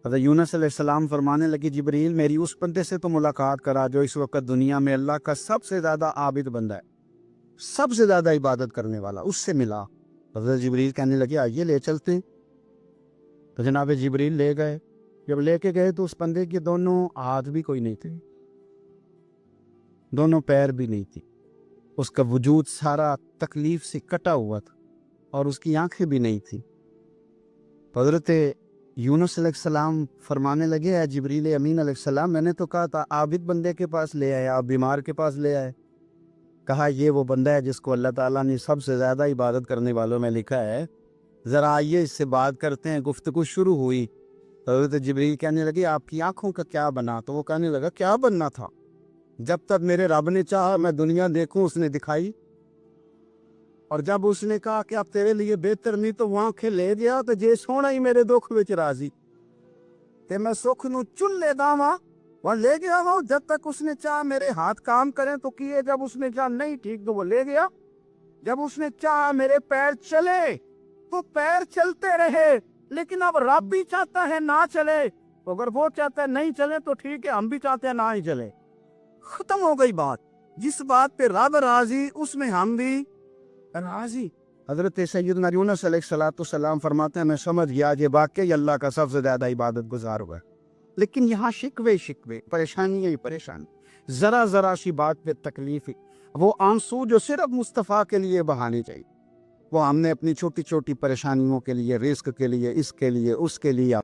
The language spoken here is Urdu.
حضرت یونس علیہ السلام فرمانے لگی جبریل میری اس بندے سے تو ملاقات کرا جو اس وقت دنیا میں اللہ کا سب سے زیادہ عابد بندہ ہے، سب سے زیادہ عبادت کرنے والا، اس سے ملا۔ حضرت جبریل کہنے لگے آئیے لے چلتے ہیں۔ تو جناب جبریل لے گئے۔ جب لے کے گئے تو اس بندے کے دونوں ہاتھ بھی کوئی نہیں تھے، دونوں پیر بھی نہیں تھی، اس کا وجود سارا تکلیف سے کٹا ہوا تھا اور اس کی آنکھیں بھی نہیں تھی۔ حضرت یونس علیہ السلام فرمانے لگے اے جبریل امین علیہ السلام، میں نے تو کہا تھا عابد بندے کے پاس لے آئے، آپ بیمار کے پاس لے آئے۔ کہا یہ وہ بندہ ہے جس کو اللہ تعالیٰ نے سب سے زیادہ عبادت کرنے والوں میں لکھا ہے، ذرا آئیے اس سے بات کرتے ہیں۔ گفتگو شروع ہوئی۔ حضرت جبریل کہنے لگے آپ کی آنکھوں کا کیا بنا؟ تو وہ کہنے لگا کیا بننا تھا؟ جب تک میرے رب نے چاہا میں دنیا دیکھوں اس نے دکھائی، اور جب اس نے کہا کہ اب تیرے لیے بہتر نہیں تو وہ آنکھیں لے گیا تو جے سونا ہی میرے دکھ وچ راضی تے میں سکھ نو چن لے داواں وہ لے گیا۔ وہ جب تک اس نے چاہا میرے ہاتھ کام کریں تو کیے، جب اس نے چاہا نہیں ٹھیک تو وہ لے گیا۔ جب اس نے چاہا میرے پیر چلے تو پیر چلتے رہے، لیکن اب رب بھی چاہتا ہے نہ چلے، اگر وہ چاہتا ہے نہیں چلے تو ٹھیک ہے، ہم بھی چاہتے ہیں نہ ہی چلے۔ ختم ہو گئی بات۔ جس بات پہ رب راضی اس میں ہم بھی راضی۔ حضرت سیدنا یونس علیہ السلام فرماتے ہیں میں سمجھ گیا یہ واقعی اللہ کا سب سے زیادہ عبادت گزار ہوا ہے، لیکن یہاں شکوے پریشانی ہی پریشانی، ذرا سی بات پہ تکلیف ہے، وہ آنسو جو صرف مصطفیٰ کے لیے بہانے چاہیے، وہ ہم نے اپنی چھوٹی چھوٹی پریشانیوں کے لیے، رزق کے لیے، اس کے لیے اس کے لیے